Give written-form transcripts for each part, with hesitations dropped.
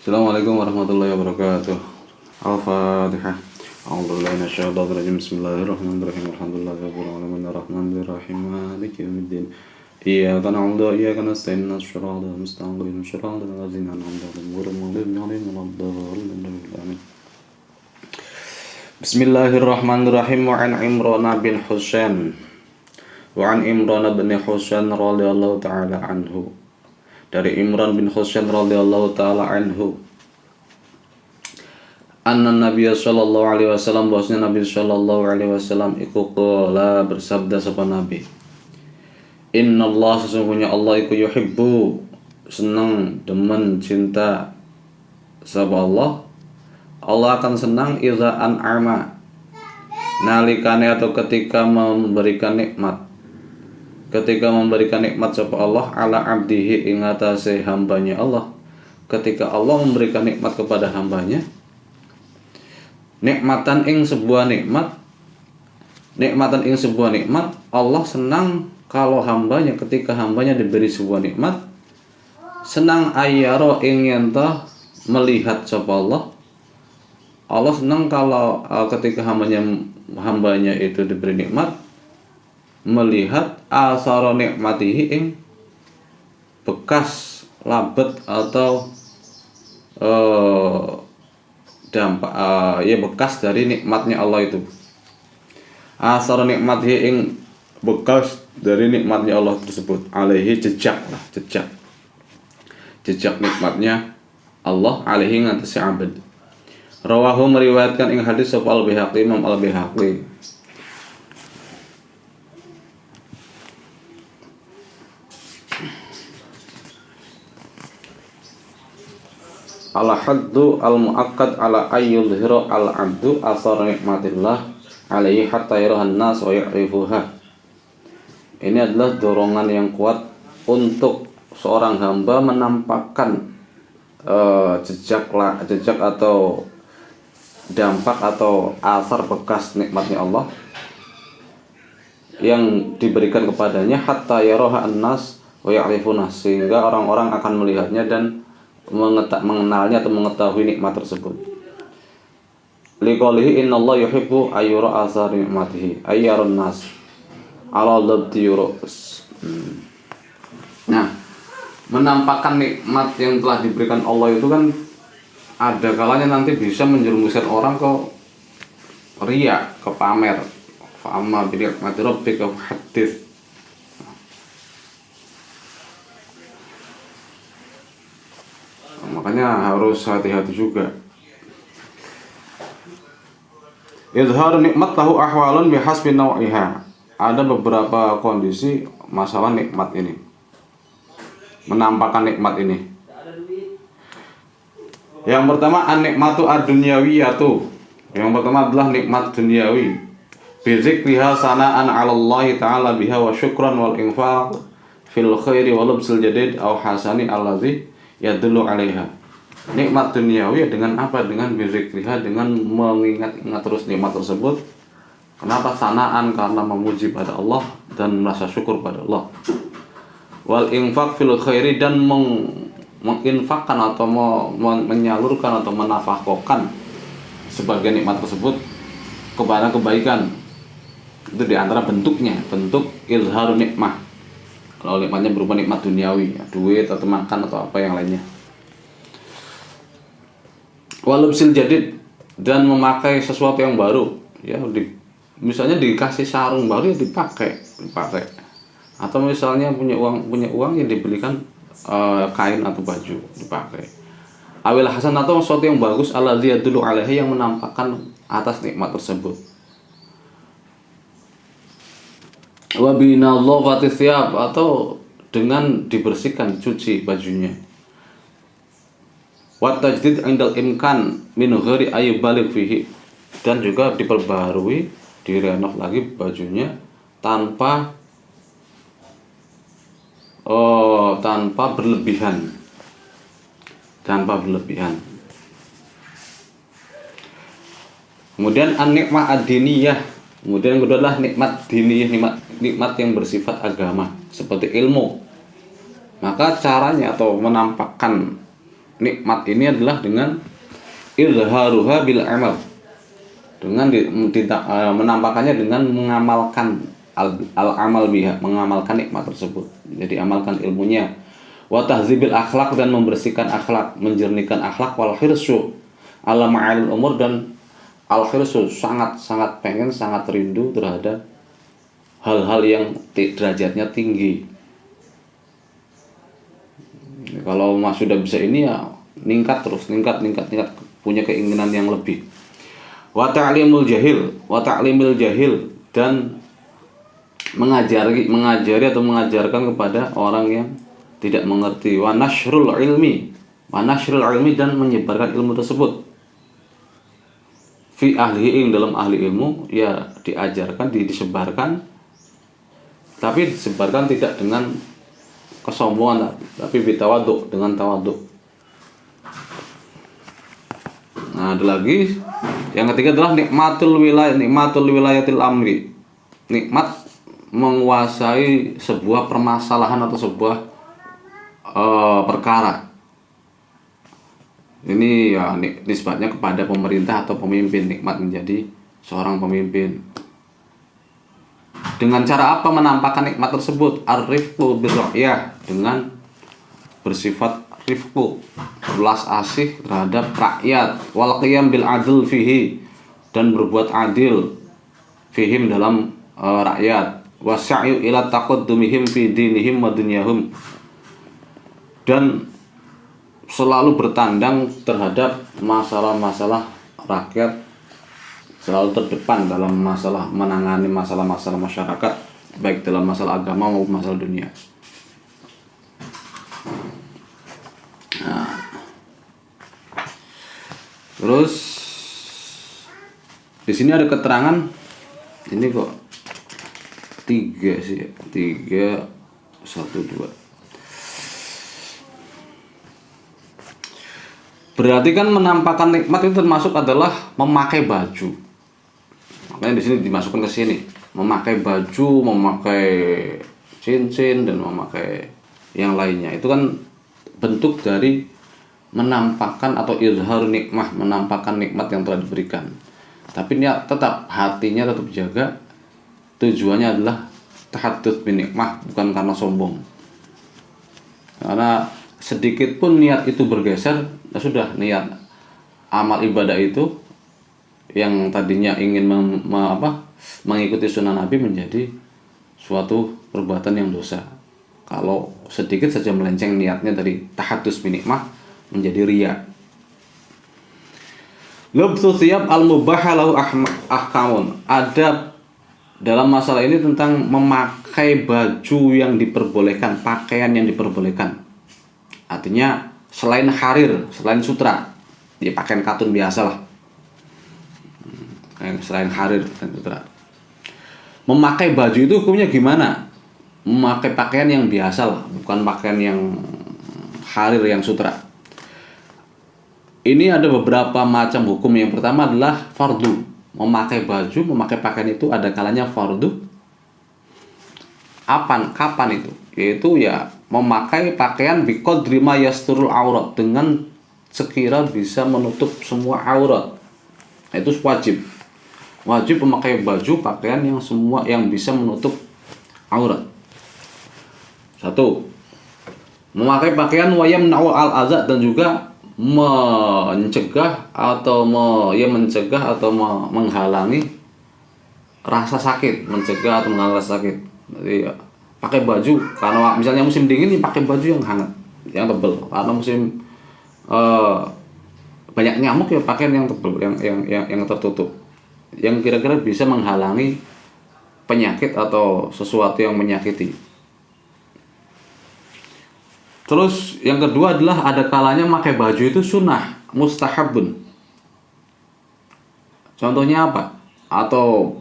Assalamualaikum warahmatullahi wabarakatuh. Al-Fatihah. A'udzubillahi minasyaitonir rajim. Bismillahirrahmanirrahim. Alhamdulillahirabbil alamin arrahmanir rahim maliki yaumiddin. Iyyaka na'budu wa iyyaka nasta'in ihdinas siratal mustaqim siratal ladzina an'amta 'alaihim ghairil maghdubi 'alaihim waladdallin. Amin. Bismillahirrahmanirrahim. Wa an Imran bin Husain. Wa an Imran bin Husain radhiyallahu ta'ala anhu. Dari Imran bin Husain radhiyallahu taala anhu, anna Nabiya sallallahu alaihi wasallam, bahwasanya Nabi sallallahu alaihi wasallam iku qala bersabda sapa Nabi, Innallaha sesungguhnya Allah iku yuhibbu senang, demen, cinta sapa Allah. Allah akan senang idza an'ama nalikane atau ketika memberikan nikmat. Ketika memberikan nikmat sapa Allah ala abdihi ing atase hambanya Allah. Ketika Allah memberikan nikmat kepada hambanya, nikmatan ing sebuah nikmat, Allah senang kalau hambanya, ketika hambanya diberi sebuah nikmat, senang ayyaro ing yenta melihat sapa Allah. Allah senang kalau ketika hambanya itu diberi nikmat, melihat asara nikmatihi ing bekas labet atau dampak bekas dari nikmatnya Allah itu. Asara nikmatihi ing bekas dari nikmatnya Allah tersebut. Alaihi jejak nikmatnya Allah alaihi ngatasi abad. Rawahu meriwayatkan ing hadis sapa Al-Baihaqi, Imam Al-Baihaqi. Al-haddu al-mu'akkad ala ayyudhira al-abdu asar nikmatillah alaihi hatta yarahan nas wa ya'rifuha. Ini adalah dorongan yang kuat untuk seorang hamba menampakkan jejak atau dampak atau asar bekas nikmatnya Allah yang diberikan kepadanya hatta yaraha an-nas wa ya'rifuna, sehingga orang-orang akan melihatnya dan mengenalnya atau mengetahui nikmat tersebut. Liqaulihi innallaha yuhibbu ayyura asar nikmatihi ayyarun nas ala labdi yurus. Nah, menampakkan nikmat yang telah diberikan Allah itu kan ada kalanya nanti bisa menjerumuskan orang ke riya, ke pamer. Fa amma bi nikmati rabbika fahaddits. Makanya harus hati-hati juga. Izhar nikmat lahu ahwalun bihasbi naw'iha. Ada beberapa kondisi masalah nikmat ini, menampakkan nikmat ini. Yang pertama an-nikmatu ad-dunyawiyatu. Yang pertama adalah nikmat duniawi. Bizikriha sana'an 'ala Allah ta'ala biha wa syukran wal infaq fil khairi wa lubsil jadid aw hasani allazi yadullu 'alaiha. Nikmat duniawi dengan apa? Dengan bizikriha, dengan mengingat-ingat terus nikmat tersebut. Kenapa? Sana'an, karena memuji pada Allah dan merasa syukur pada Allah. Wal infaq fil khairi, dan menginfakkan atau menyalurkan atau menafkahkan sebagian nikmat tersebut kepada kebaikan. Itu diantara bentuknya, bentuk izhar nikmah. Kalau nikmatnya berupa nikmat duniawi, duit atau makan atau apa yang lainnya. Walubsil jadid, dan memakai sesuatu yang baru, ya misalnya dikasih sarung baru ya dipakai. Atau misalnya punya uang yang dibelikan kain atau baju dipakai. Awil hasan, atau sesuatu yang bagus allazi yadullu alaihi, yang menampakkan atas nikmat tersebut. Wa binadhafati thiyab, atau dengan dibersihkan, dicuci bajunya. Wa tajdid 'indal imkan min ghairi ayyubaligh fihi, dan juga diperbarui, direnov lagi bajunya tanpa berlebihan. Kemudian an-nikmah ad-diniyah. Kemudian yang kedua adalah nikmat diniyah, nikmat yang bersifat agama seperti ilmu. Maka caranya atau menampakkan nikmat ini adalah dengan izharuha bil amal, dengan menampakkannya dengan mengamalkan al-amal biha, mengamalkan nikmat tersebut. Jadi amalkan ilmunya. Wa tahzibil akhlak, dan membersihkan akhlak, menjernihkan akhlak. Wal hirsu ala ma'alil umur, dan al hirsu sangat pengen, sangat rindu terhadap hal-hal yang derajatnya tinggi. Kalau Mas sudah bisa ini ya ningkat terus, ningkat, punya keinginan yang lebih. Wa ta'limul jahil, dan mengajari atau mengajarkan kepada orang yang tidak mengerti. Wa nashrul ilmi, dan menyebarkan ilmu tersebut. Fi ahlihi, dalam ahli ilmu, ya diajarkan, disebarkan, tapi disebarkan tidak dengan kesombongan, tapi bitawaduk, dengan tawaduk. Nah, ada lagi yang ketiga adalah nikmatul wilayatil amri, nikmat menguasai sebuah permasalahan atau sebuah perkara. Ini ya nisbatnya kepada pemerintah atau pemimpin, nikmat menjadi seorang pemimpin. Dengan cara apa menampakkan nikmat tersebut? Ar-rifqu bir-ra'yah, dengan bersifat rifqu, belas asih terhadap rakyat. Wal qiyam bil adl fihi, dan berbuat adil fihim, dalam rakyat. Wasa'yu ila taqaddumihim fi dinihim wa dunyahum, dan selalu bertandang terhadap masalah-masalah rakyat, selalu terdepan dalam masalah, menangani masalah-masalah masyarakat, baik dalam masalah agama maupun masalah dunia. Nah, terus di sini ada keterangan, ini kok 3 sih, 3, 1, 2. Berarti kan menampakkan nikmat itu termasuk adalah memakai baju. Makanya di sini dimasukkan ke sini, memakai baju, memakai cincin, dan memakai yang lainnya. Itu kan bentuk dari menampakkan atau izhar nikmah, menampakkan nikmat yang telah diberikan. Tapi niat tetap, hatinya tetap jaga. Tujuannya adalah tahaddud bin nikmah, bukan karena sombong. Karena sedikit pun niat itu bergeser, ya sudah, niat amal ibadah itu yang tadinya ingin mengikuti sunnah Nabi menjadi suatu perbuatan yang dosa. Kalau sedikit saja melenceng niatnya dari tahaddus bin nikmah menjadi riya. Lubsu thiyab al-mubah lahu ahkamun. Ada dalam masalah ini tentang memakai baju yang diperbolehkan, pakaian yang diperbolehkan. Artinya selain harir, selain sutra, ya pakaian katun biasa lah. Selain harir dan sutra. Memakai baju itu hukumnya gimana? Memakai pakaian yang biasa lah, bukan pakaian yang harir, yang sutra. Ini ada beberapa macam hukum. Yang pertama adalah fardu. Memakai baju, memakai pakaian itu ada kalanya fardu. Kapan itu? Yaitu ya memakai pakaian biqadri ma yasturul aurat, dengan sekira bisa menutup semua aurat. Itu wajib. Wajib memakai baju, pakaian yang bisa menutup aurat. 1. Memakai pakaian wayam na'ul al-azad, dan juga mencegah atau menghalangi rasa sakit, mencegah atau menghalangi rasa sakit. Jadi ya, pakai baju karena misalnya musim dingin, pakai baju yang hangat, yang tebal. Karena musim banyak nyamuk, ya pakaian yang tebal, yang tertutup, yang kira-kira bisa menghalangi penyakit atau sesuatu yang menyakiti. Terus yang kedua adalah ada kalanya pakai baju itu sunnah, mustahabun. Contohnya apa? Atau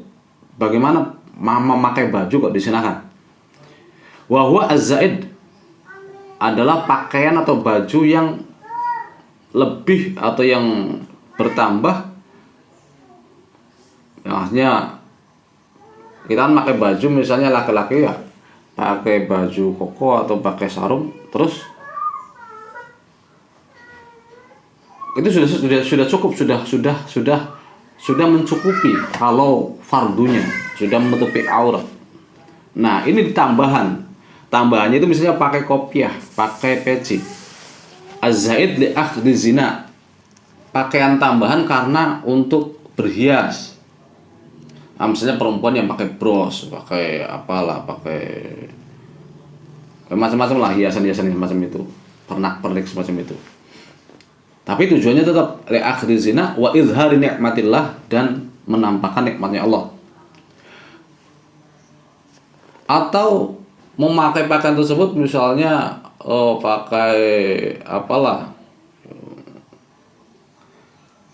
bagaimana memakai baju kok disunahkan? Wa huwa az-zaid, adalah pakaian atau baju yang lebih atau yang bertambah. Ya, maksudnya kita kan pakai baju, misalnya laki-laki ya pakai baju koko atau pakai sarung, terus itu sudah cukup, sudah mencukupi kalau fardunya sudah menutupi aurat. Nah, ini tambahannya itu misalnya pakai kopiah, pakai peci. Az-zaid li akhdhi zina, pakaian tambahan karena untuk berhias. Nah, misalnya perempuan yang pakai bros, pakai apalah, pakai macam-macam lah, hiasan-hiasan macam itu, pernak-pernik semacam itu. Tapi tujuannya tetap li akhdhi zina wa izhari nikmatillah, dan menampakkan nikmatnya Allah. Atau memakai pakaian tersebut misalnya pakai apalah,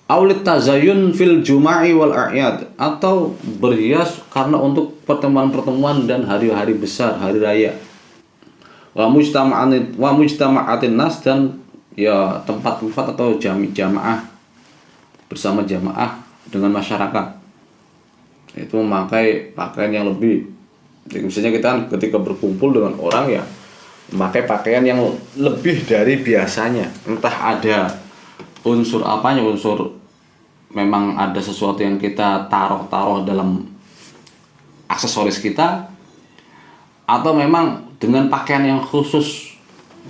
aulit tazayyun fil juma'i wal a'yad, atau berhias karena untuk pertemuan-pertemuan dan hari-hari besar, hari raya. Wa mujtama'atin nas, dan ya tempat-tempat atau jamaah, bersama jamaah dengan masyarakat. Itu memakai pakaian yang lebih. Jadi misalnya kita ketika berkumpul dengan orang ya memakai pakaian yang lebih dari biasanya. Entah ada unsur apanya, unsur memang ada sesuatu yang kita taruh dalam aksesoris kita, atau memang dengan pakaian yang khusus.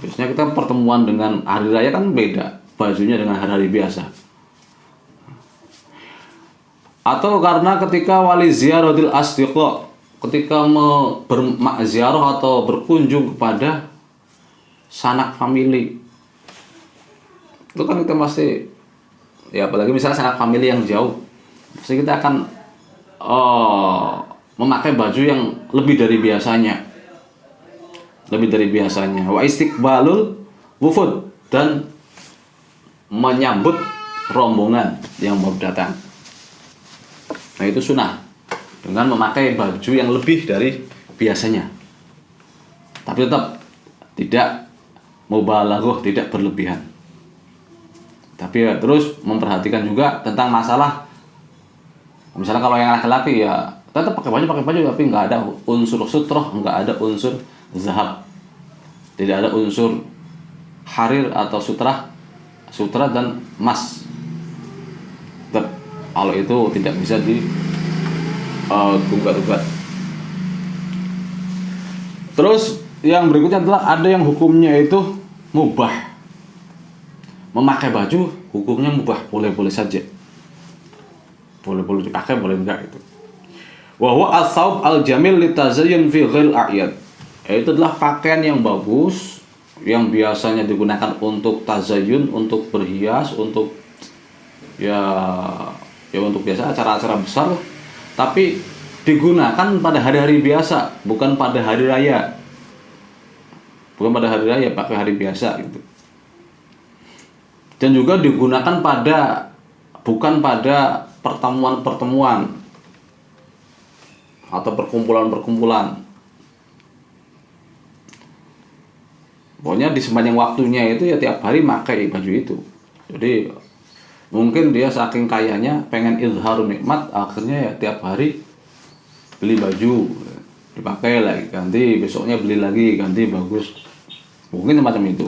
Biasanya kita pertemuan dengan hari raya kan beda bajunya dengan hari-hari biasa. Atau karena ketika wali ziyaratil asdiqa, ketika berziarah atau berkunjung kepada sanak famili, itu kan kita pasti ya, apalagi misalnya sanak famili yang jauh, pasti kita akan memakai baju yang lebih dari biasanya, wa istiqbalul wufud, dan menyambut rombongan yang mau datang. Nah, itu sunnah dengan memakai baju yang lebih dari biasanya, tapi tetap tidak mubalaghah, tidak berlebihan. Tapi ya, terus memperhatikan juga tentang masalah, misalnya kalau yang laki-laki ya tetap pakai baju tapi nggak ada unsur sutroh, nggak ada unsur zahab, tidak ada unsur harir atau sutra dan emas. Tetap, kalau itu tidak bisa di gugat-gugat. Terus yang berikutnya adalah ada yang hukumnya itu mubah. Memakai baju hukumnya mubah, boleh-boleh saja. Boleh-boleh dipakai, boleh enggak itu. Wa huwa as-saub al-jamil litazayyun fi ghail a'yad. Itu adalah pakaian yang bagus yang biasanya digunakan untuk tazayyun, untuk berhias, untuk ya untuk biasa acara-acara besar, tapi digunakan pada hari-hari biasa, bukan pada hari raya. Pakai hari biasa gitu. Dan juga digunakan bukan pada pertemuan-pertemuan atau perkumpulan-perkumpulan. Pokoknya di sepanjang waktunya itu ya tiap hari pakai baju itu. Jadi mungkin dia saking kayanya pengen izhar nikmat, akhirnya ya tiap hari beli baju, dipakai lagi, ganti, besoknya beli lagi, ganti, bagus. Mungkin semacam itu.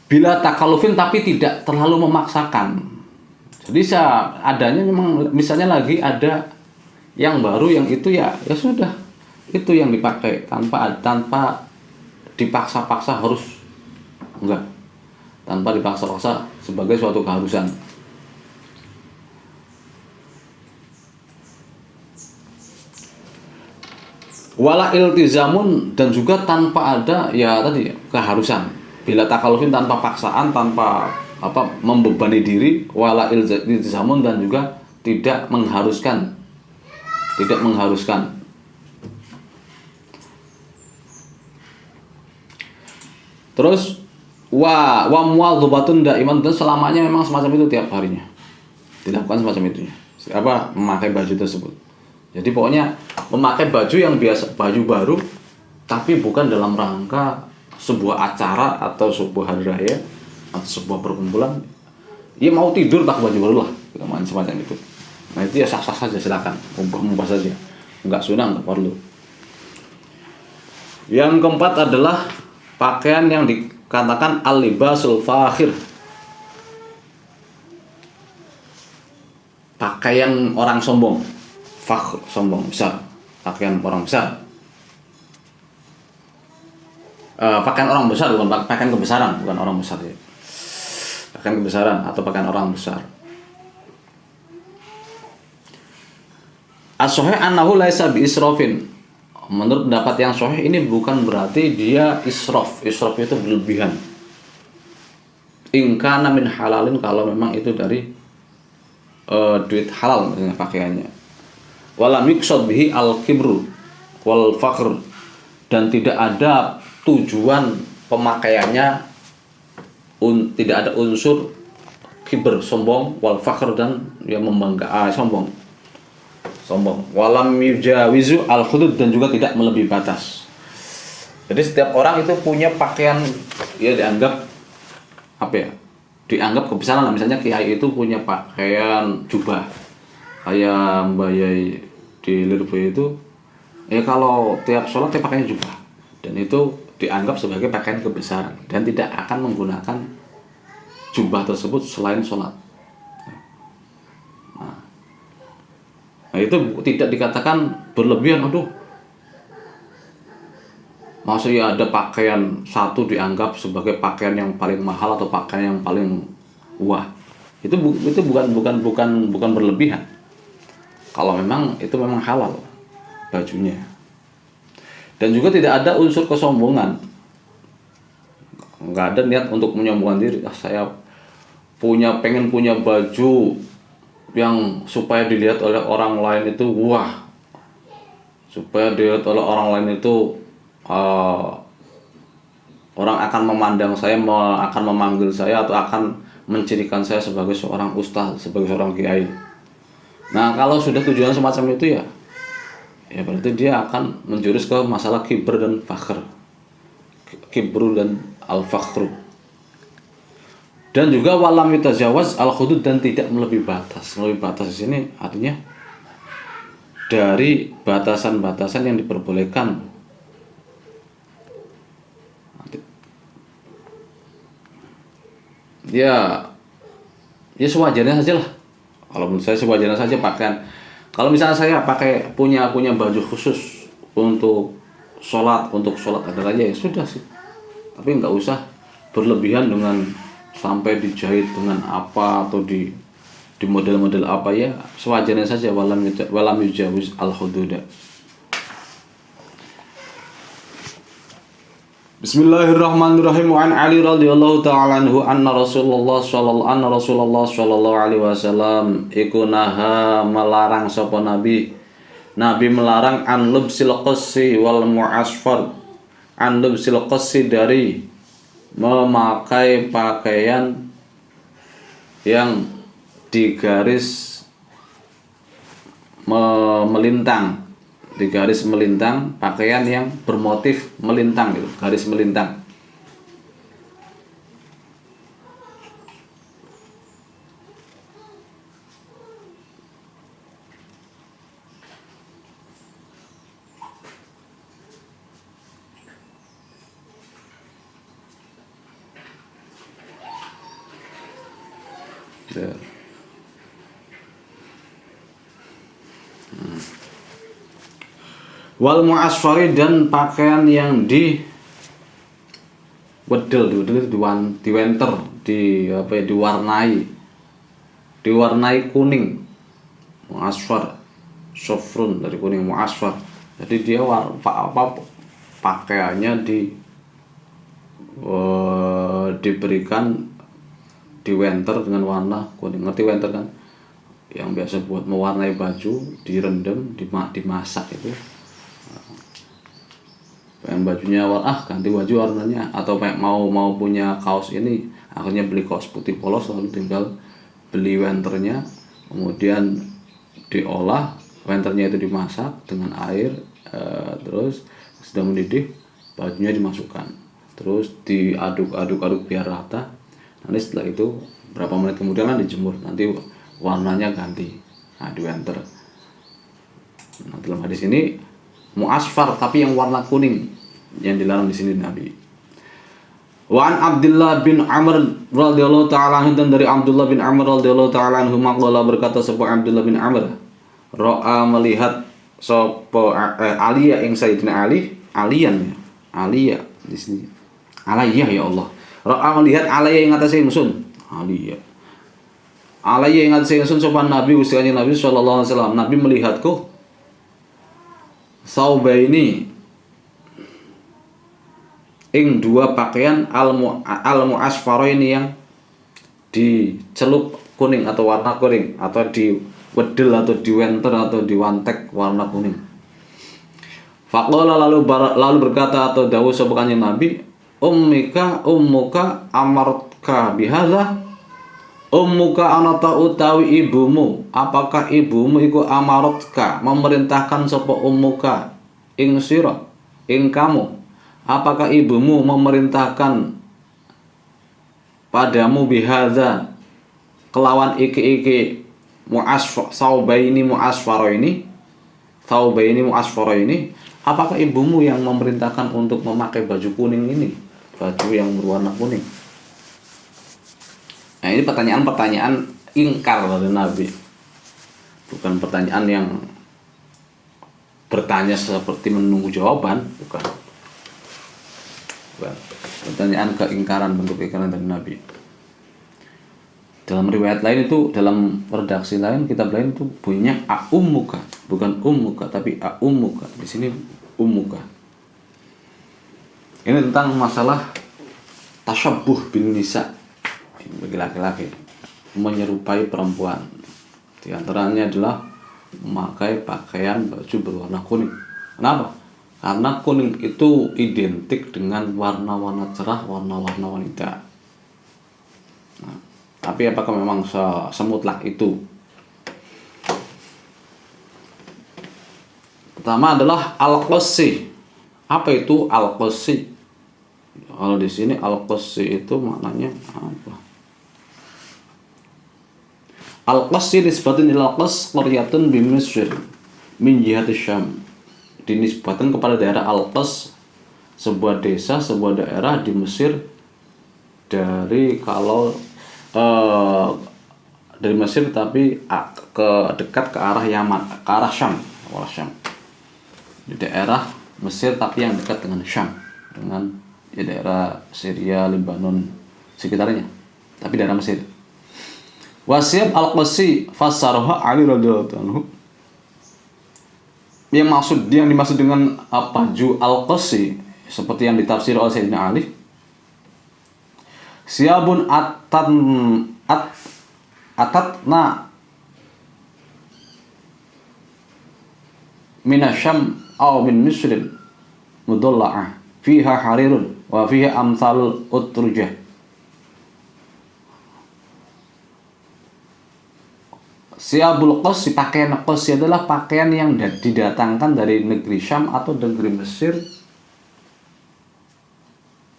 Bila takalufin, tapi tidak terlalu memaksakan. Jadi adanya memang, misalnya lagi ada yang baru yang itu ya sudah, itu yang dipakai tanpa dipaksa-paksa harus, enggak, tanpa dipaksa-paksa sebagai suatu keharusan. Wala iltizamun, dan juga tanpa ada ya tadi keharusan. Bila takalufin, tanpa paksaan, tanpa membebani diri. Wala iltizamun, dan juga tidak mengharuskan. Terus wa muwadzabatun daiman, dan selamanya memang semacam itu, tiap harinya dilakukan semacam itu. Memakai baju tersebut. Jadi pokoknya memakai baju yang biasa, baju baru, tapi bukan dalam rangka sebuah acara atau sebuah hari raya atau sebuah perkumpulan. Ya mau tidur pakai baju baru lah, semacam itu. Nah, itu ya sah-sah saja, silakan, mubah saja, enggak sunnah, enggak perlu. Yang keempat adalah pakaian yang dikatakan al-libasul fakhir, pakaian orang sombong, fakhr, sombong besar, pakaian orang besar. Pakaian orang besar, bukan pakaian kebesaran, bukan orang besar ya. Pakaian kebesaran atau pakaian orang besar. As-sahih annahu laisa bi israfin. Menurut pendapat yang sahih ini bukan berarti dia israf. Israf itu berlebihan. In kana min halalin, kalau memang itu dari duit halal misalnya pakaiannya. Walam yuqsad bihi al-kibru wal fakhr, dan tidak ada tujuan pemakaiannya, tidak ada unsur kibr, sombong, wal fakhr, dan yang membanggakan, sombong. Walam yujawizu al hudud, dan juga tidak melebihi batas. Jadi setiap orang itu punya pakaian, ya dianggap apa ya? Dianggap kebesaran. Misalnya kiai itu punya pakaian jubah, kayak Mbak Yai di Lirboyo itu, ya kalau tiap sholat dia pakainya jubah, dan itu dianggap sebagai pakaian kebesaran dan tidak akan menggunakan jubah tersebut selain sholat. Nah, itu tidak dikatakan berlebihan. Aduh, maksudnya ada pakaian satu dianggap sebagai pakaian yang paling mahal atau pakaian yang paling wah. Itu bukan berlebihan. Kalau memang itu memang halal bajunya. Dan juga tidak ada unsur kesombongan. Nggak ada niat untuk menyombongkan diri. Saya pengen punya baju yang supaya dilihat oleh orang lain itu wah, supaya dilihat oleh orang lain itu orang akan memandang saya, akan memanggil saya, atau akan mencirikan saya sebagai seorang ustaz, sebagai seorang kiai. Nah, kalau sudah tujuan semacam itu ya berarti dia akan menjurus ke masalah kibr dan fakhr, kibru dan al-fakhru. Dan juga walam yutajawaz al-hudud, dan tidak melebihi batas. Melebihi batas di sini artinya dari batasan-batasan yang diperbolehkan. Ya sewajarnya saja lah. Kalau menurut saya sewajarnya saja pakaian. Kalau misalnya saya punya baju khusus untuk sholat ada aja, ya sudah sih. Tapi nggak usah berlebihan dengan sampai dijahit dengan apa atau di model-model apa, ya sewajarnya saja. Walam yujawiz al-hududa. Bismillahirrahmanirrahim. Wa an Ali radhiyallahu ta'ala anhu anna Rasulullah sallallahu alaihi wasallam iku naha, melarang sapa Nabi melarang an lubsil qassi wal mu'asfar, an lubsil qassi, dari memakai pakaian yang digaris melintang, digaris melintang, pakaian yang bermotif melintang gitu, garis melintang. Wal mu'asfari, dan pakaian yang diwarnai kuning. Mu'asfar, sofrun dari kuning, mu'asfar. Jadi dia pakaiannya diberikan diwenter dengan warna kuning. Ngerti wenter kan? Yang biasa buat mewarnai baju, direndam, dimasak itu. Pengen bajunya ganti baju warnanya, atau mau punya kaos ini, akhirnya beli kaos putih polos, lalu tinggal beli wenternya, kemudian diolah, wenternya itu dimasak dengan air, terus sudah mendidih, bajunya dimasukkan, terus diaduk biar rata. Nanti setelah itu berapa menit kemudian kan dijemur, nanti warnanya ganti. Nah, di wenter. Nah, dalam hadis ini mu'asfar, tapi yang warna kuning yang dilarang di sini Nabi. Wa an Abdullah bin Amr radhiyallahu ta'ala anhu, dan dari Abdullah bin Amr radhiyallahu ta'ala anhu maqala berkata sapa Abdullah bin Amr, ra'a melihat sapa Aliya ing Sayyidina Ali, Aliyan ya. Aliya di sini. Alayya ya Allah. Ra'a melihat Alayya ing atase ingsun. Aliya. Alayya ing atase ingsun sapa Nabi Gusti Kanjeng Nabi sallallahu alaihi wasallam. Nabi melihatku saubaini ing dua pakaian al-mu'asfaraini yang dicelup kuning atau warna kuning, atau diwedel atau diwenter atau diwantek warna kuning. Faqala lalu berkata atau dawuh sapa Kanjeng Nabi, ummuka amartka bihadza. Ummuka anata utawi ibumu, apakah ibumu iku amaratka memerintahkan sapa ummuka ing sira ing kamu, apakah ibumu memerintahkan padamu bihadza kelawan iki saubaini muasfara ini, apakah ibumu yang memerintahkan untuk memakai baju kuning ini, baju yang berwarna kuning? Nah, ini pertanyaan-pertanyaan ingkar dari Nabi, bukan pertanyaan yang bertanya seperti menunggu jawaban, bukan. Pertanyaan keingkaran, bentuk keingkaran dari Nabi. Dalam riwayat lain itu, dalam redaksi lain, kitab lain itu bunyinya ummuka, bukan ummuka tapi ummuka. Di sini ummuka. Ini tentang masalah tasyabbuh bin nisa, bagi laki-laki menyerupai perempuan. Di antaranya adalah memakai pakaian baju berwarna kuning. Kenapa? Karena kuning itu identik dengan warna-warna cerah, warna-warna wanita. Nah, tapi apakah memang semutlak itu? Pertama adalah al-qassi. Apa itu al-qassi? Kalau di sini al-qassi itu maknanya apa? Al-qassi nisbatun ila qas qaryatun bi Misr min jihati Syam. Dinisbatkan kepada daerah Al-Qas, sebuah desa, sebuah daerah di Mesir, dari dari Mesir tapi dekat ke arah Yaman, ke arah Syam, di daerah Mesir tapi yang dekat dengan Syam, dengan daerah Syria, Lebanon sekitarnya, tapi daerah Mesir. Wasiyab al-Qassi fassaraha Ali radhiyallahu anhu. Yang dimaksud dengan baju al-Qassi seperti yang ditafsir oleh Sayyidina Ali, siyabun atatna minasyam aw min misrin mudalla'ah fiha harirun wa fiha amsalul utrujah. Siyabul qassi, pakaian qassi adalah pakaian yang didatangkan dari negeri Syam atau negeri Mesir.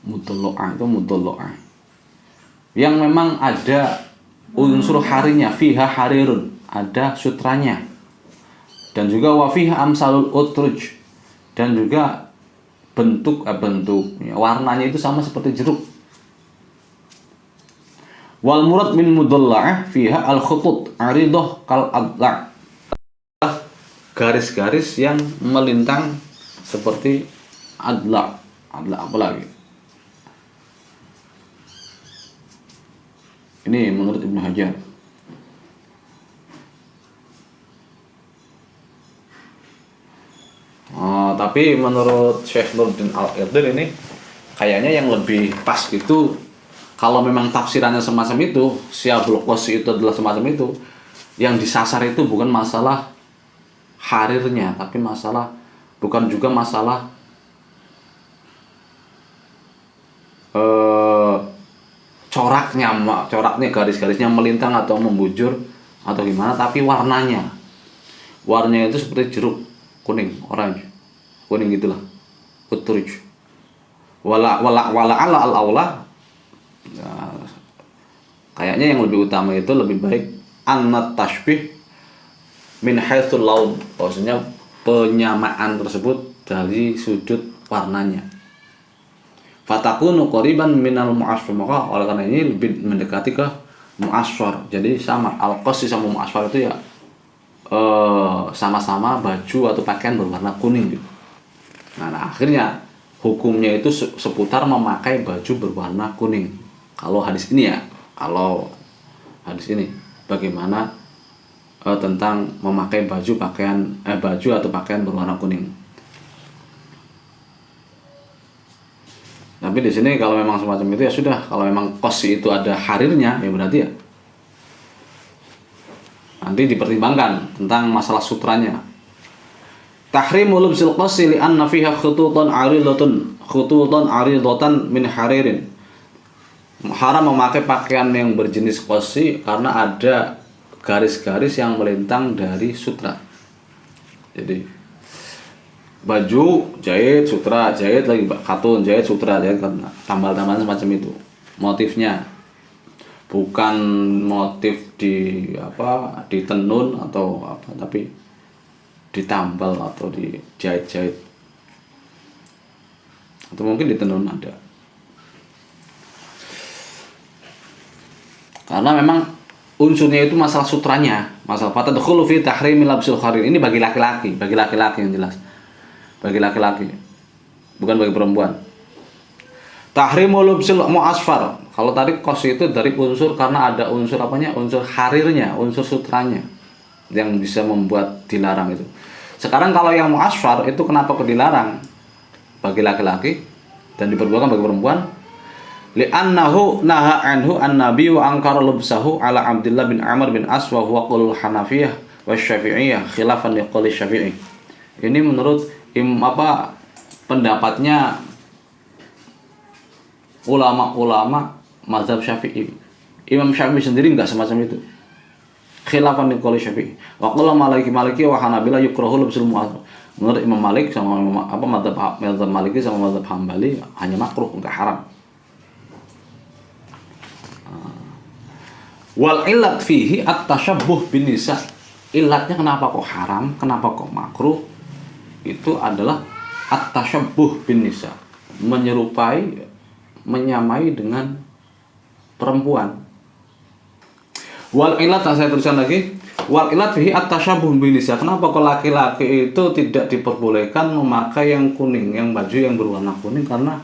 Mudalla'ah itu mudalla'ah yang memang ada unsur harinya, fiha harirun, ada sutranya, dan juga wa fiha amsalul utruj, dan juga bentuknya, warnanya itu sama seperti jeruk. Wal murad min mudalla'ah fiha al khutut aridah kal adla', garis-garis yang melintang seperti adla apa lagi? Ini menurut Ibnu Hajar. Tapi menurut Syekh Nuruddin Al-Irdir ini kayaknya yang lebih pas itu, kalau memang tafsirannya semacam itu, siyabul qassi itu adalah semacam itu, yang disasar itu bukan masalah harirnya, tapi bukan juga masalah coraknya, garis-garisnya melintang atau membujur atau gimana, tapi warnanya itu seperti jeruk kuning, orange, kuning gitulah, utruj. Wala ala al aula. Nah, kayaknya yang lebih utama itu lebih baik annat tashbih min haitsul laun, maksudnya penyamaan tersebut dari sudut warnanya. Fatakunu qariban minal mu'asfar, maka oleh karena ini lebih mendekati ke mu'asfar. Jadi sama al-qasi sama mu'asfar itu ya sama-sama baju atau pakaian berwarna kuning gitu. Nah, akhirnya hukumnya itu seputar memakai baju berwarna kuning. Kalau hadis ini ya, kalau hadis ini bagaimana tentang memakai baju atau pakaian berwarna kuning. Tapi di sini kalau memang semacam itu ya sudah, kalau memang qasi itu ada harirnya ya berarti ya nanti dipertimbangkan tentang masalah sutranya. Tahrimul lubsil qasi li anna fiha khututan 'aridatan min haririn. Haram memakai pakaian yang berjenis qasi karena ada garis-garis yang melintang dari sutra. Jadi baju jahit sutra, jahit lagi katun, jahit sutra, jahit karena tambal-tambalan semacam itu. Motifnya bukan motif di tenun atau apa, tapi ditambal atau dijahit-jahit. Atau mungkin di tenun ada. Karena memang unsurnya itu masalah sutranya, masalah fatadkhulu fi tahrimil labsil kharir. Ini bagi laki-laki yang jelas. Bagi laki-laki, bukan bagi perempuan. Tahrimul lubsil mu'asfar. Kalau tadi qasi itu dari unsur karena ada unsur unsur harirnya, unsur sutranya yang bisa membuat dilarang itu. Sekarang kalau yang mu'asfar itu kenapa dilarang bagi laki-laki dan diperbolehkan bagi perempuan? Li'annahu naha anhu an-nabi wa ankara lubsahu ala Abdullah bin Amr bin As wa huwa qaulul Hanafiyah wa Syafi'iyah khilafan liqauli Syafi'i. Ini menurut pendapatnya ulama-ulama mazhab Syafi'i. Imam Syafi'i sendiri enggak semacam itu. Khilafan liqauli Syafi'i. Wa qala Maliki wa Hanabila yukrahu lubsul mu'asfar. Menurut Imam Malik sama mazhab Maliki sama mazhab Hambali hanya makruh, enggak haram. Wal illat fihi at-tashabbuh bin nisa. Illatnya kenapa kok haram, kenapa kok makruh? Itu adalah at-tashabbuh bin nisa, menyerupai, menyamai dengan perempuan. Wal illat, saya tuliskan lagi, wal illat fihi at-tashabbuh bin nisa. Kenapa kok laki-laki itu tidak diperbolehkan memakai yang kuning, yang baju yang berwarna kuning? Karena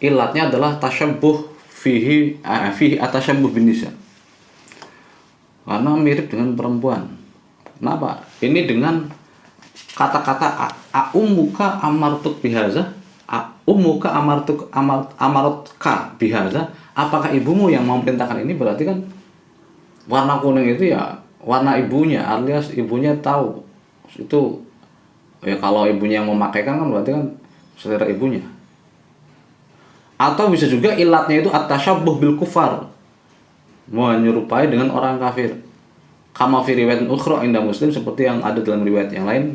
illatnya adalah tashabbuh fihi at-tashabbuh bin nisa. Karena mirip dengan perempuan. Kenapa? Ini dengan kata-kata ummuka amartuk bihaza, ummuka amarutka bihaza. Apakah ibumu yang memerintahkan ini? Berarti kan warna kuning itu ya warna ibunya, alias ibunya tahu itu ya. Kalau ibunya yang memakaikan kan berarti kan saudara ibunya. Atau bisa juga ilatnya itu at-tashabbuh bil kufar, menyerupai dengan orang kafir. Kama fi riwayat ukhra inda Muslim, seperti yang ada dalam riwayat yang lain.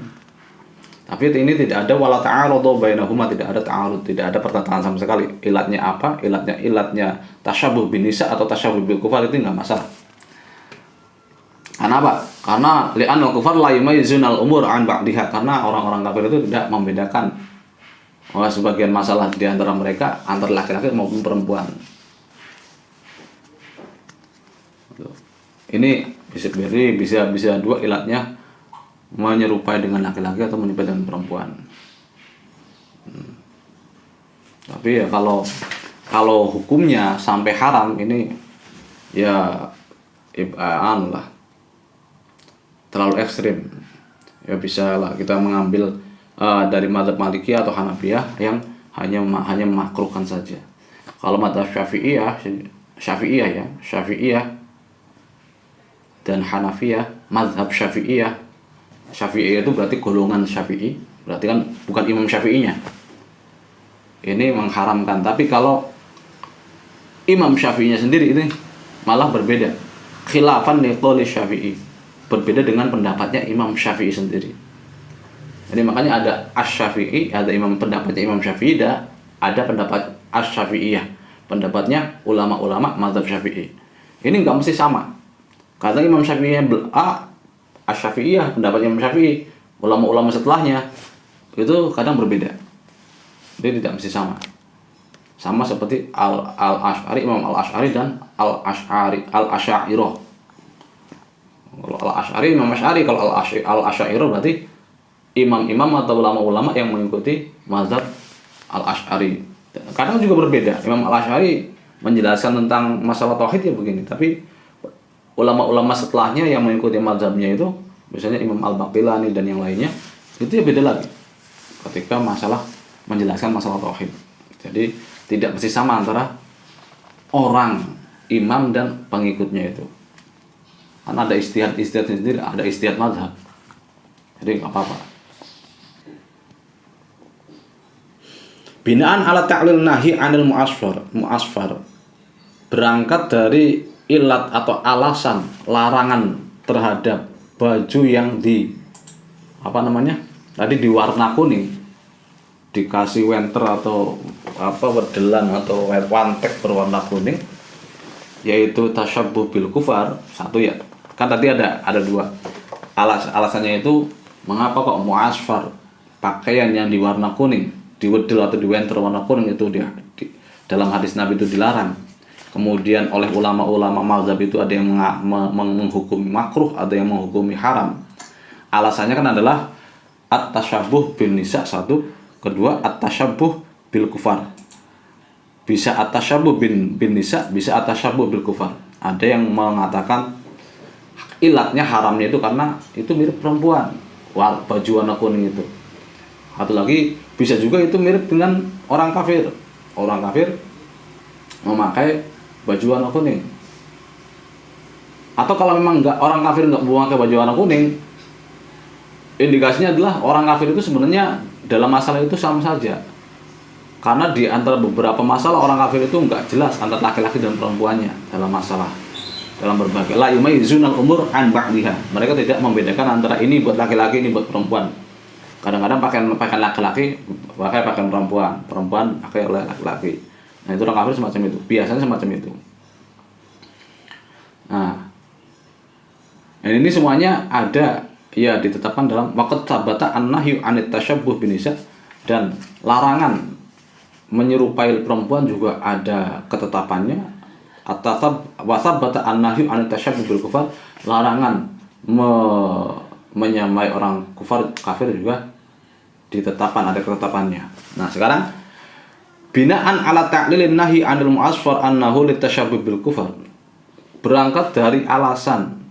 Tapi ini tidak ada wala ta'arudhu bainahuma, tidak ada ta'arud, tidak ada pertentangan sama sekali. Ilatnya apa? Ilatnya tasyabuh bin nisa atau tasyabuh bil kufar itu enggak masalah. Karena apa? Karena li'anna kufar la yumayyizunal umur an ba'diha, karena orang-orang kafir itu tidak membedakan sebagian masalah di antara mereka, antara laki-laki maupun perempuan. Ini bisa dua ilatnya, menyerupai dengan laki-laki atau menyerupai dengan perempuan. Tapi ya kalau hukumnya sampai haram ini ya lah terlalu ekstrim. Ya bisa lah kita mengambil dari mazhab Maliki atau Hanafiyah yang hanya memakruhkan saja. Kalau mazhab Syafi'iyah dan Hanafiyah, mazhab Syafi'iyah itu berarti golongan Syafi'i, berarti kan bukan Imam Syafi'inya. Ini mengharamkan. Tapi kalau Imam Syafi'inya sendiri ini malah berbeda. Khilafan liqauli Syafi'i, berbeda dengan pendapatnya Imam Syafi'i sendiri. Jadi makanya ada Asy-Syafi'i, ada pendapatnya Imam Syafi'i, ada pendapat Asy-Syafi'iyah, pendapatnya ulama-ulama mazhab Syafi'i. Ini enggak mesti sama. Kadang Imam Syafi'i Asy-Syafi'iyah, pendapat Imam Syafi'i, ulama-ulama setelahnya itu kadang berbeda. Jadi tidak mesti sama. sama seperti Al-Asy'ari, Imam Al-Asy'ari dan Al-Asy'ariyah. Kalau Al-Asy'ari, Imam Asy'ari, kalau Al-Asy'ariyah berarti imam-imam atau ulama-ulama yang mengikuti mazhab Al-Asy'ari. Kadang juga berbeda. Imam Al-Asy'ari menjelaskan tentang masalah tauhid ya begini, tapi ulama-ulama setelahnya yang mengikuti mazhabnya itu, misalnya Imam Al-Baqillani dan yang lainnya, itu ya beda lagi ketika masalah menjelaskan masalah tauhid. Jadi tidak mesti sama antara orang imam dan pengikutnya itu. Karena ada ijtihad sendiri, ada ijtihad mazhab. Jadi nggak apa-apa. Binaan ala ta'lil nahi 'anil mu'asfar. Berangkat dari ilat atau alasan larangan terhadap baju yang tadi diwarna kuning, dikasih wenter atau wedelan atau wantek berwarna kuning, yaitu tasyabbuh bil kufar. Satu ya, kan tadi ada dua alasannya itu mengapa kok mu'asfar, pakaian yang diwarna kuning, diwedel atau diwenter warna kuning itu dalam hadis Nabi itu dilarang. Kemudian oleh ulama-ulama mazhab itu ada yang menghukumi makruh, ada yang menghukumi haram. Alasannya kan adalah at-tasyabbuh bin nisa satu, kedua at-tasyabbuh bil kufar. Bisa at-tasyabbuh bin nisa, bisa at-tasyabbuh bil kufar. Ada yang mengatakan ilatnya haramnya itu karena itu mirip perempuan, baju warna kuning itu. Atau lagi bisa juga itu mirip dengan orang kafir. Orang kafir memakai baju warna kuning. Atau kalau memang orang kafir nggak memakai baju warna kuning, indikasinya adalah orang kafir itu sebenarnya dalam masalah itu sama saja. Karena di antara beberapa masalah orang kafir itu nggak jelas antara laki-laki dan perempuannya dalam masalah, dalam berbagai la yumayyizunal umur an ba'diha. Mereka tidak membedakan antara ini buat laki-laki, ini buat perempuan. Kadang-kadang pakaian laki-laki pakai pakaian perempuan, perempuan pakai oleh laki-laki. Nah, itu orang kafir semacam itu, biasanya semacam itu. Nah, dan ini semuanya ada ya ditetapkan dalam waqad tsabata an-nahyu 'anit tasyabbuh bin nisa, dan larangan menyerupai perempuan juga ada ketetapannya. At-tsabata an-nahyu 'anit tasyabbuh bil kufar, larangan menyamai orang kafir juga ditetapkan, ada ketetapannya. Nah, sekarang binaan ala ta'lilin nahi 'anil mu'asfar annahu litasyabbuh bil kufar. Berangkat dari alasan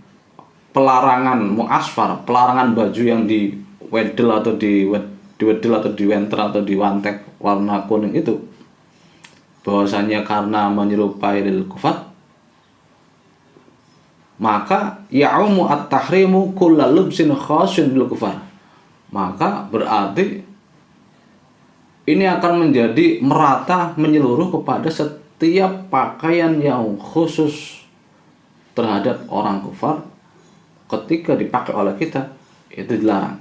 pelarangan mu'asfar, pelarangan baju yang diwedel atau diwenter atau diwantek warna kuning itu, bahwasanya karena menyerupai lil kufar, maka ya'umu at-tahrimu kulla lubsin khasin bil kufar. Maka berarti ini akan menjadi merata menyeluruh kepada setiap pakaian yang khusus terhadap orang kufar ketika dipakai oleh kita itu dilarang.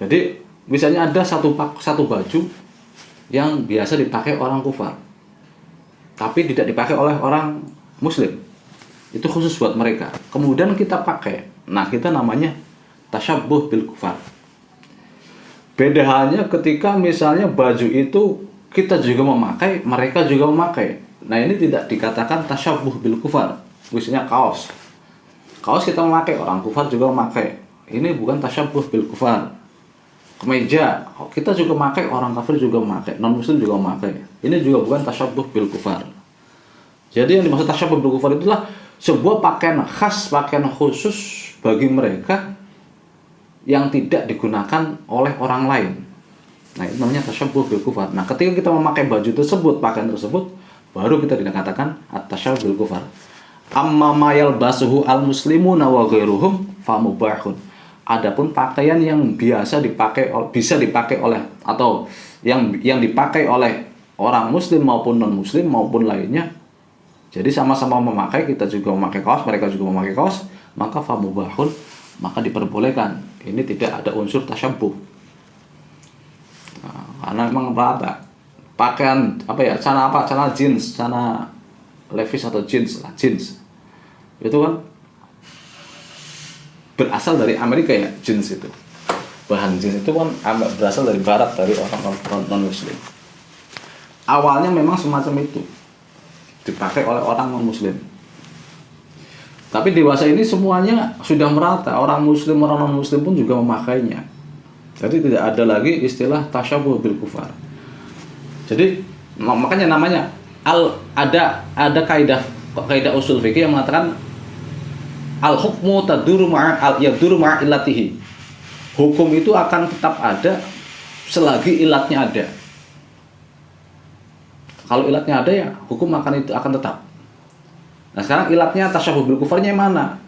Jadi misalnya ada satu baju yang biasa dipakai orang kufar, tapi tidak dipakai oleh orang muslim, itu khusus buat mereka. Kemudian kita pakai, nah kita namanya tasyabbuh bil kufar. Beda halnya ketika misalnya baju itu kita juga memakai, mereka juga memakai. Nah, ini tidak dikatakan tasyabbuh bil kufar. Misalnya kaos kita memakai, orang kufar juga memakai. Ini bukan tasyabbuh bil kufar. Kemeja kita juga memakai, orang kafir juga memakai, non muslim juga memakai. Ini juga bukan tasyabbuh bil kufar. Jadi yang dimaksud tasyabbuh bil kufar itulah sebuah pakaian khas, pakaian khusus bagi mereka yang tidak digunakan oleh orang lain. Nah, itu namanya tasyabbuh bil kufar. Nah, ketika kita memakai baju tersebut, pakaian tersebut, baru kita dikatakan at-tasyabbuh bil kufar. Amma ma yalbasuhu al-muslimuna wa ghairuhum fa mubahun. Adapun pakaian yang bisa dipakai oleh atau yang dipakai oleh orang muslim maupun non muslim maupun lainnya, jadi sama-sama memakai, kita juga memakai kaos, mereka juga memakai kaos, maka fa mubahun, maka diperbolehkan. Ini tidak ada unsur tasyabbuh. Nah, karena memang rata pakaian celana jeans, celana levis atau jeans itu kan berasal dari Amerika ya, jeans itu bahan jins itu kan berasal dari barat, dari orang non muslim. Awalnya memang semacam itu dipakai oleh orang non muslim. Tapi dewasa ini semuanya sudah merata, orang muslim, orang non muslim pun juga memakainya. Jadi tidak ada lagi istilah tasyabuh bil kufar. Jadi makanya namanya ada kaidah usul fikih yang mengatakan al hukmu taduru ma'a illatihi. Hukum itu akan tetap ada selagi ilatnya ada. Kalau ilatnya ada ya hukum akan tetap. Nah sekarang ilatnya tasyabuh bil kufarnya yang mana?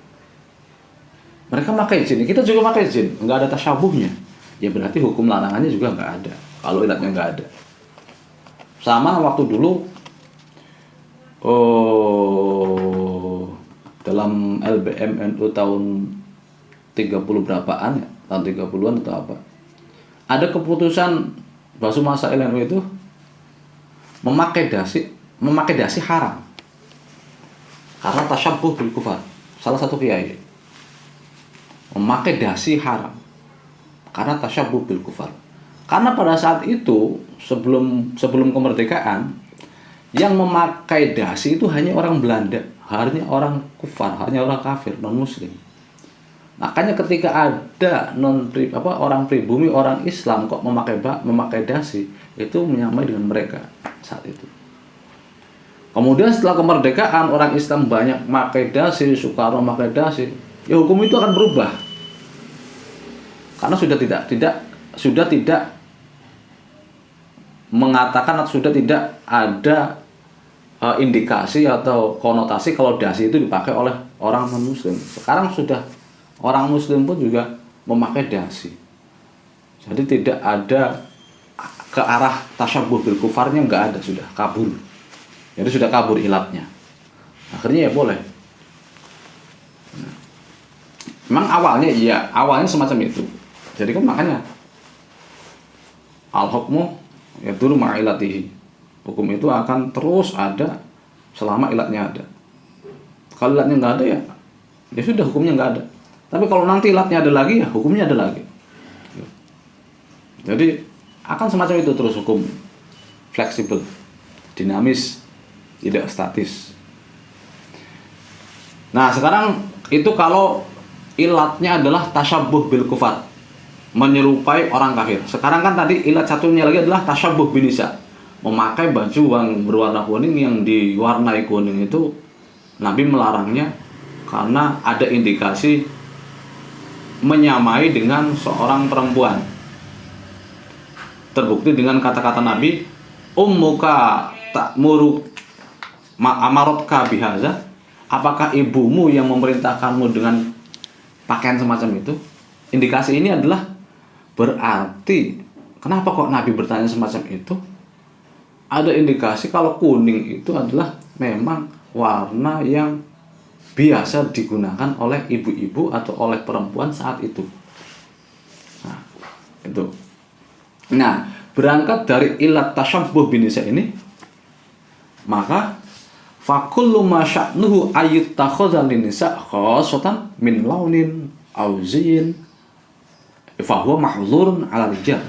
Mereka pakai jin, kita juga pakai jin, nggak ada tasyabuhnya. Ya berarti hukum larangannya juga nggak ada. Kalau ilatnya nggak ada. Sama waktu dulu dalam LBM NU tahun 30 berapaan ya, tahun 30-an atau apa, ada keputusan Basuma Masail NU itu memakai dasi haram karena tasyabuh bil kufar. Salah satu kiai memakai dasi haram karena tasyabuh bil kufar. Karena pada saat itu sebelum kemerdekaan yang memakai dasi itu hanya orang Belanda, hanya orang kufar, hanya orang kafir, non muslim. Makanya ketika ada orang pribumi, orang Islam kok memakai dasi, itu menyamai dengan mereka saat itu. Kemudian setelah kemerdekaan orang Islam banyak memakai dasi, Soekarno memakai dasi, ya hukum itu akan berubah. Karena sudah tidak mengatakan atau sudah tidak ada indikasi atau konotasi kalau dasi itu dipakai oleh orang non muslim. Sekarang sudah orang muslim pun juga memakai dasi. Jadi tidak ada ke arah tasyabuh bil kufarnya, nggak ada, sudah kabur. Jadi sudah kabur ilatnya. Akhirnya ya boleh. Memang awalnya semacam itu. Jadi kan makanya al-hukmu yaduru ma'a ilatihi. Hukum itu akan terus ada selama ilatnya ada. Kalau ilatnya nggak ada ya sudah hukumnya nggak ada. Tapi kalau nanti ilatnya ada lagi ya hukumnya ada lagi. Jadi akan semacam itu terus hukum, fleksibel, dinamis, tidak statis. Nah sekarang itu kalau ilatnya adalah tasyabuh bil kufar, menyerupai orang kafir. Sekarang kan tadi ilat satunya lagi adalah tasyabuh bin nisa, memakai baju yang berwarna kuning, yang diwarnai kuning itu Nabi melarangnya karena ada indikasi menyamai dengan seorang perempuan. Terbukti dengan kata-kata Nabi, ummuka ta'muru amarotka bihaza, apakah ibumu yang memerintahkanmu dengan pakaian semacam itu? Indikasi ini adalah berarti kenapa kok Nabi bertanya semacam itu? Ada indikasi kalau kuning itu adalah memang warna yang biasa digunakan oleh ibu-ibu atau oleh perempuan saat itu. Nah, itu. Nah, berangkat dari ilat tasyabuh bin nisa ini, maka fakullu ma sya'nuhu ayyuttakhadha lin nisa khassatan min launin aw zin fa huwa mahdzurun 'ala rijal.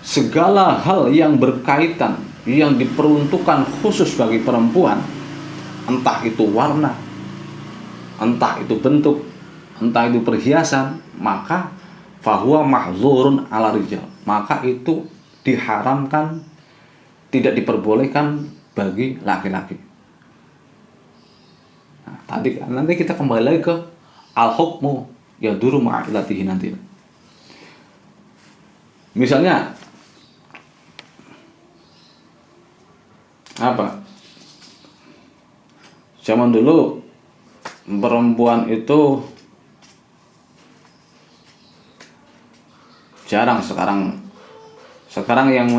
Segala hal yang berkaitan, yang diperuntukkan khusus bagi perempuan, entah itu warna, entah itu bentuk, entah itu perhiasan, maka fahuwa mahdzurun 'ala rijal, maka itu diharamkan, tidak diperbolehkan bagi laki-laki. Nah, nanti kita kembali lagi ke al-hukmu yaduru ma'a ilatihi nanti. Misalnya apa? Zaman dulu perempuan itu jarang, sekarang yang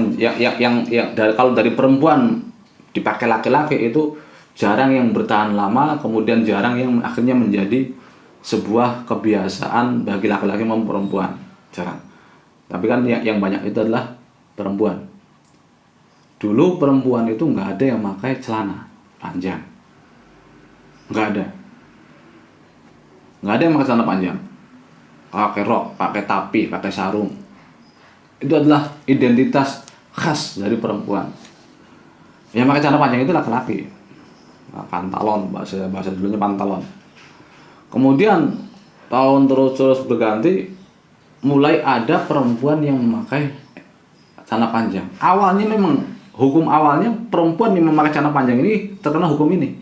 kalau dari perempuan dipakai laki-laki itu jarang yang bertahan lama, kemudian jarang yang akhirnya menjadi sebuah kebiasaan bagi laki-laki maupun perempuan, jarang. Tapi kan yang banyak itu adalah perempuan. Dulu perempuan itu nggak ada yang pakai celana panjang, nggak ada yang pakai celana panjang. pakai rok, pakai tapi, pakai sarung. Itu adalah identitas khas dari perempuan. Yang pakai celana panjang itu laki-laki. Nah, pantalon, bahasa dulunya pantalon. Kemudian tahun terus berganti, mulai ada perempuan yang memakai celana panjang. Awalnya memang hukum awalnya perempuan yang memakai celana panjang ini terkena hukum ini,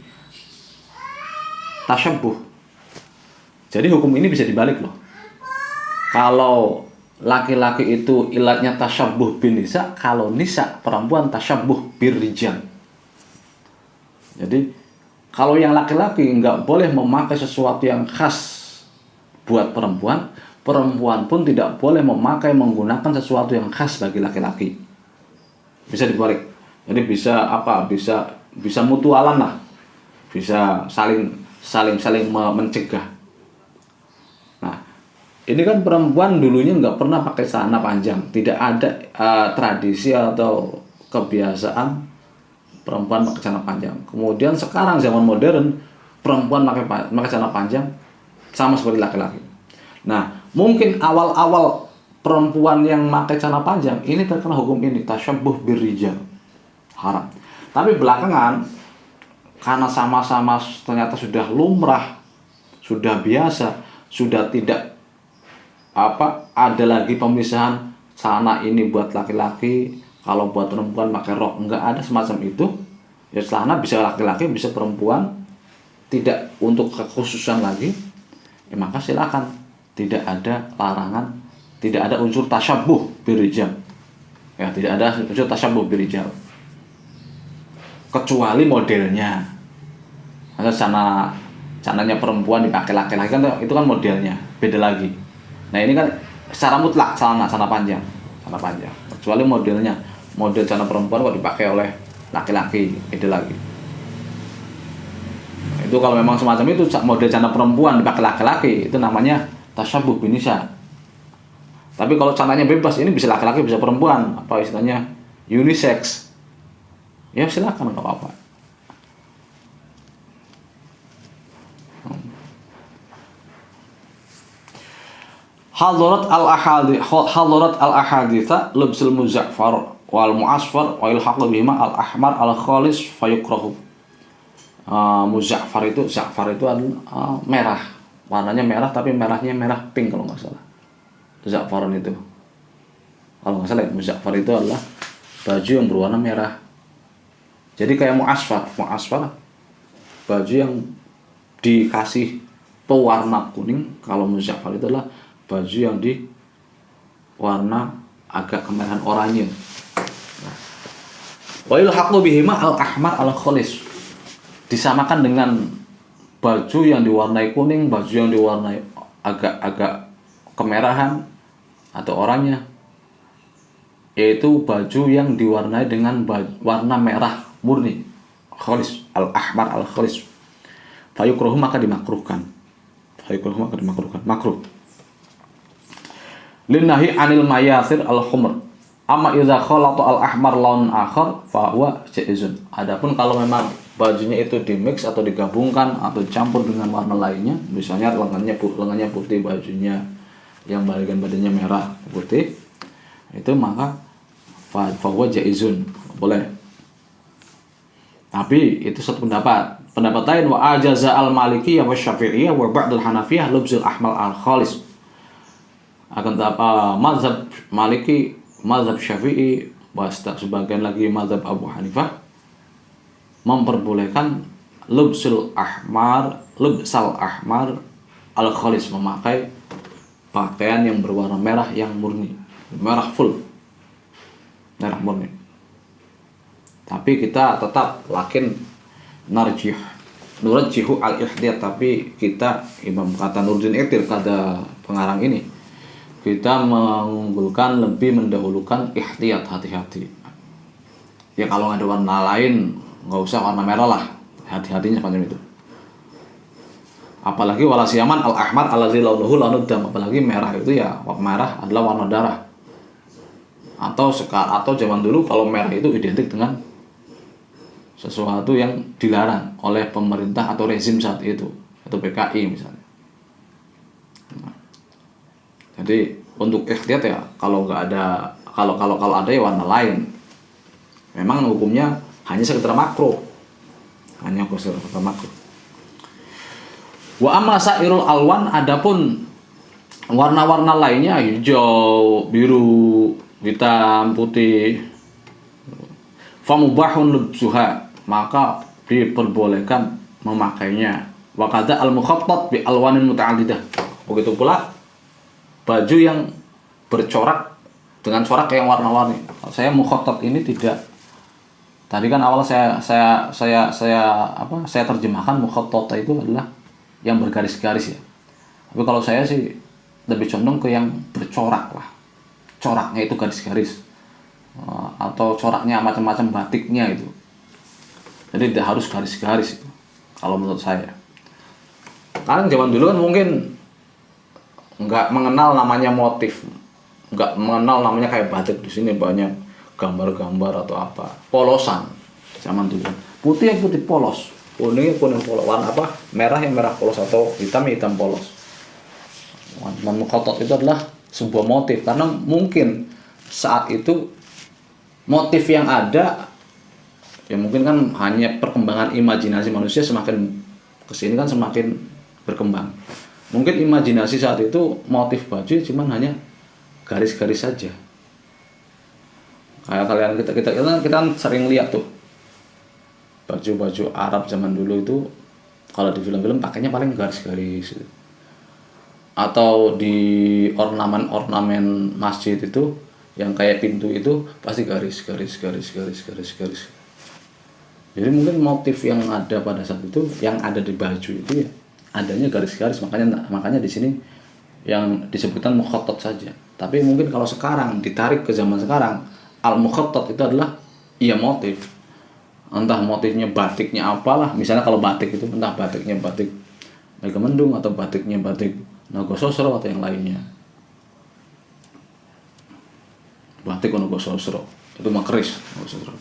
tasyabbuh. Jadi hukum ini bisa dibalik loh. Kalau laki-laki itu ilatnya tasyabbuh bin nisa, kalau nisa perempuan tasyabbuh bir rijal. Jadi kalau yang laki-laki nggak boleh memakai sesuatu yang khas buat perempuan, perempuan pun tidak boleh menggunakan sesuatu yang khas bagi laki-laki. Bisa dibalik. Jadi bisa apa? Bisa mutualan lah. Bisa saling mencegah. Nah, ini kan perempuan dulunya nggak pernah pakai celana panjang, tidak ada tradisi atau kebiasaan perempuan pakai celana panjang. Kemudian sekarang zaman modern, perempuan pakai celana panjang sama seperti laki-laki. Nah, mungkin awal-awal perempuan yang pakai celana panjang ini terkena hukum ini, tasyabbuh birrijal, haram. Tapi belakangan karena sama-sama ternyata sudah lumrah, sudah biasa, sudah tidak ada lagi pemisahan celana ini buat laki-laki, kalau buat perempuan pakai rok, enggak ada semacam itu. Ya celana bisa laki-laki, bisa perempuan, tidak untuk kekhususan lagi. Ya maka silakan, tidak ada larangan, tidak ada unsur tasyabbuh birrijal. Ya, tidak ada unsur tasyabbuh birrijal. Kecuali modelnya. Ada celananya perempuan dipakai laki-laki kan itu kan modelnya, beda lagi. Nah, ini kan secara mutlak celana panjang. Kecuali modelnya, model celana perempuan kok dipakai oleh laki-laki, beda lagi. Itu kalau memang semacam itu model celana perempuan dipakai laki-laki, itu namanya tasyabbuh bin nisa. Tapi kalau celananya bebas, ini bisa laki-laki bisa perempuan, apa istilahnya unisex, ya silakan, nggak apa-apa. Hadarat al-ahaditha lubsul muzaffar wal mu'asfar wa ilhaq bihima al-ahmar al-khalis fayukrahu. Muzaffar itu adalah merah, warnanya merah tapi merahnya merah pink kalau nggak salah. Za'faran itu, kalau nggak salah, muzaffar itu adalah baju yang berwarna merah. Jadi kayak mu'asfar baju yang dikasih pewarna kuning. Kalau muzaffar itu adalah baju yang di warna agak kemerahan oranye. Wa ilhaqu bihima al-ahmar al-khalis, disamakan dengan baju yang diwarnai kuning, baju yang diwarnai agak kemerahan atau oranye, yaitu baju yang diwarnai dengan warna merah murni, khalis, al-ahmar al-khalis. Fayukrahu, maka dimakruhkan. Makruh. Linnahi anil mayasir al-humr. Amma idza khalata al-ahmar laun akhar fa huwa jaizun. Adapun kalau memang bajunya itu dimix atau digabungkan atau campur dengan warna lainnya, misalnya lengannya putih, bajunya yang bagian badannya merah putih, itu maka fa huwa jaizun, boleh. Tapi itu satu pendapat. Pendapat lain, wa ajaza al-Malikiyah wa Syafi'iyah wa ba'd al-Hanafiyah lubzul ahmal al-khalis. Akan mazhab Maliki, mazhab Syafi'i, sebagian lagi mazhab Abu Hanifah memperbolehkan lubsal ahmar al-khalis, memakai pakaian yang berwarna merah yang murni, merah murni. Tapi kita tetap nurajjihu al-ihtiyat, tapi kita Imam kata Nurdin Iqtir, kata pengarang ini, kita mendahulukan ihtiyat, hati-hati. Ya kalau nggak ada warna lain, nggak usah warna merah lah, hati-hatinya macam itu. Apalagi wala siyaman al-ahmar alladzi launuhu launud dam, apalagi merah itu ya, merah adalah warna darah. Atau zaman dulu kalau merah itu identik dengan sesuatu yang dilarang oleh pemerintah atau rezim saat itu, atau PKI misalnya. Jadi untuk ikhtiyat ya kalau nggak ada, kalau ada ya warna lain. Memang hukumnya hanya sekedar makruh, hanya sekedar makruh. Wa amma sairul alwan, adapun warna-warna lainnya hijau, biru, hitam, putih, famubahun lubsuha, maka diperbolehkan memakainya. Wa kadza al mukhattat bi alwanin muta'addidah. Begitu pula baju yang bercorak dengan corak yang warna-warni. Saya mukhattat ini tidak. Tadi kan awal saya terjemahkan mukhattat itu adalah yang bergaris-garis ya. Tapi kalau saya sih lebih condong ke yang bercorak lah. Coraknya itu garis-garis. Atau coraknya macam-macam batiknya itu. Jadi tidak harus garis-garis itu. Kalau menurut saya. Karena zaman dulu kan mungkin nggak mengenal namanya motif, nggak mengenal namanya kayak batik. Di sini banyak gambar-gambar atau apa, polosan zaman dulu. Putih yang putih polos, kuning yang kuning polos, warna apa, merah yang merah polos, atau hitam yang hitam polos. Warna mukhattat itu adalah sebuah motif, karena mungkin saat itu motif yang ada ya mungkin kan hanya perkembangan imajinasi manusia, semakin kesini kan semakin berkembang. Mungkin imajinasi saat itu motif baju cuman hanya garis-garis saja. Kayak kalian kita kan sering lihat tuh baju-baju Arab zaman dulu itu kalau di film-film pakainya paling garis-garis. Atau di ornamen-ornamen masjid itu yang kayak pintu itu pasti garis-garis. Jadi mungkin motif yang ada pada saat itu, yang ada di baju itu ya adanya garis-garis, makanya di sini yang disebutkan mukhattat saja. Tapi mungkin kalau sekarang ditarik ke zaman sekarang, al mukhattat itu adalah iya motif. Entah motifnya batiknya apalah, misalnya kalau batik itu entah batiknya batik Megamendung atau batiknya batik Nogososro atau yang lainnya. Batik Nogososro itu mah keris Nogososro.